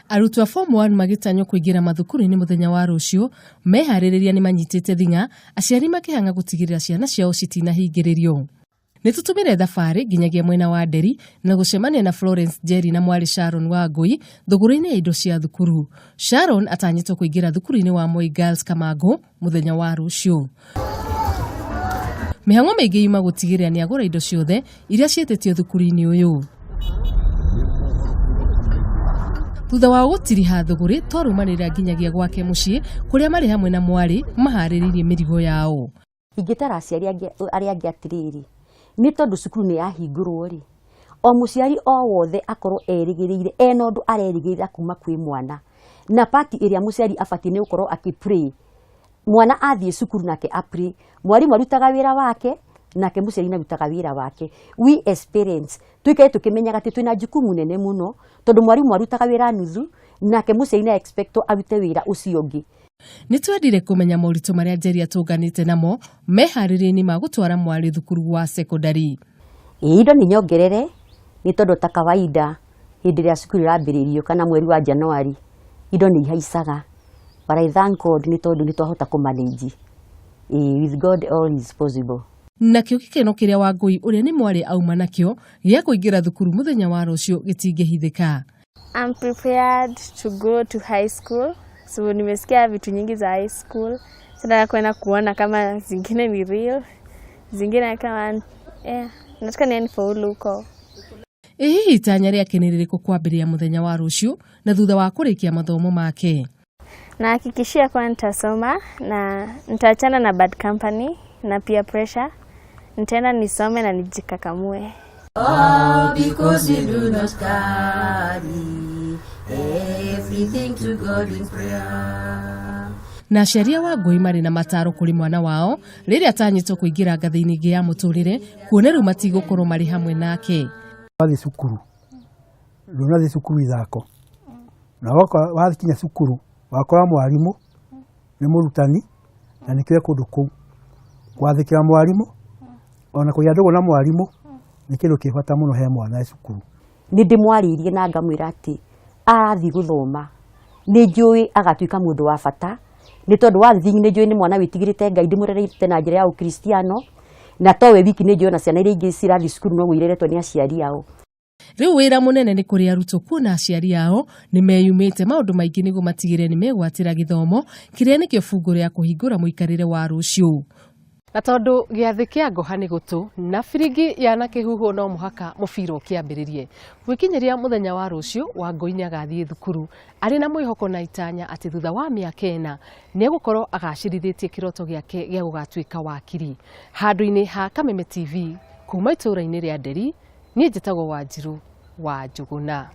Arutwo a Form 1 magĩtanywo kũingĩra mathukuru-inĩ mũthenya wa rũciũ, meharĩrĩria nĩ manyitĩte thing'a, aciari makĩhanga gũtigĩrĩra ciana ciao citinahingĩrĩrio. Nĩ tũtũmire thabarĩ nginyagia mwena wa Nderi na gũcemania na Florence Njeri na mwarĩ Sharon Wangui thũgũrĩ-inĩ ya indo cia thukuru. Sharon atanyĩtwo kũingĩra thukuru-inĩ wa Moi Girls Kamango mũthenya wa rũciũ. Mĩhang'o mĩingĩ yuma gũtigĩrĩra nĩ agũra indo ciothe iria ciĩtĩtio thukuru-inĩ ũyũ. Thutha wa gũtiriha thũgũrĩ twarumanĩrĩra nginyagia gwake mũciĩ kũrĩa marĩ hamwe na mwarĩ maharĩrĩirie mĩrigo yao. Ingĩtara aciari arĩa angĩ atĩrĩrĩ, nĩ tondũ cukuru nĩ yahingũrwo rĩ, o mũciari o wothe akorwo erĩgĩrĩire ena ũndũ arerĩgĩrĩra kuma kwĩ mwana, na pati ĩrĩa mũciari abatie nĩ gũkorwo akĩpray. Mwana athiĩ cukuru nake apray, mwarimũ arutaga wĩra wake nake mũciari arutaga wĩra wake. We as parents tuikae tukĩmenyaga atĩ twĩna jukumu nene mũno, tondũ mwarimũ arutaga wĩra nuthu nake mũciari na expect arute wĩra ũcio ũngĩ. Nĩ twendire kũmenya moritũ marĩa Njeri atũnganĩte namo meharĩrĩria-inĩ ma gũtwara mwarĩ thukuru wa secondary. Indo nĩ nyongerere nĩ tondũ ta kawaida hĩndĩ ĩrĩa cukuru ĩrambĩrĩrio kana mweri wa Januari indo nĩ ihaicaga. But I thank God nĩ tondũ nĩ twahota kũmanage. With God all is possible. Nakĩo gĩkeno kĩrĩa Wangui ũrĩa nĩ mwarĩ auma nakĩo gĩa kũingĩra thukuru mũthenya wa rũciũ gĩtingĩhithĩka. I'm prepared to go to high school. So nimesikia vitu nyingi za high school. Sasa kwenda kuona kama zingine ni real. Zingine kama nataka niende faulu huko. Hihi itanya rĩake nĩ rĩrĩkũ kwambĩrĩria mũthenya wa rũciũ na thutha wa kũrĩkia mathomo make? Nahakikishia kwa nitasoma na nitaachana na bad company na peer pressure. Nitaenda nisome na nijikakamue. All because you do not carry everything to God in prayer. Na aciari Wangui marĩ na mataro kũrĩ mwana wao rĩrĩa atanyĩtwo kũingĩra ngathĩ-inĩ ĩngĩ ya mũtũrĩre, kuona rĩu matigũkorwo marĩ hamwe nake. Wathi cukuru, ndũnathi cukuru ithako, na wathikinya cukuru wakora mwarimũ nĩ mũrutani na nĩkĩo kũndũ kũu gwathĩkĩra mwarimũ ona kũgĩa ndũgũ na mwarimũ nĩ kĩndũ kĩ bata mũno he mwana cukuru. Nĩ ndĩmwarĩirie na ngamwĩra atĩ arathiĩ gũthoma nĩ njũĩ agatuĩka mũndũ wa bata, nĩ tondũ wathiĩ nĩ njũĩ nĩ mwana wĩtigĩrĩte Ngai ndĩmũrereire na njĩra ya ũkristiano, na towe wiki nĩ njũĩ na ciana iria ingĩ cirathiĩ cukuru no ireretwo nĩ aciari ao. Rĩu wĩra mũnene nĩ kũrĩ arutwo kuona aciari ao nĩ meyumĩte maũndũ maingĩ nĩguo matigĩrĩre nĩ megwatĩra gĩthomo kĩrĩa nĩkĩo funguo ya kũhingũra mũikarĩre wa rũciũ. Na tondũ gĩathĩ kĩa ngoha nĩ gũtũ na biringi yana kĩhuhwo no mũhaka mũbira ũkĩambĩrĩrie. Gwĩkinyĩria mũthenya wa rũciũ Wangui nĩ agathiĩ thukuru arĩ na mwĩhoko na itanya atĩ thutha wa mĩaka 4 nĩ egũkorwo agacĩrithĩtie kĩroto gĩake gĩa gũgatuĩka wakiri. Handũ-inĩ ha Kameme TV kuma itũũra-inĩ rĩa Nderi, niĩ njĩtagwo Wanjiru wa Njũgũna.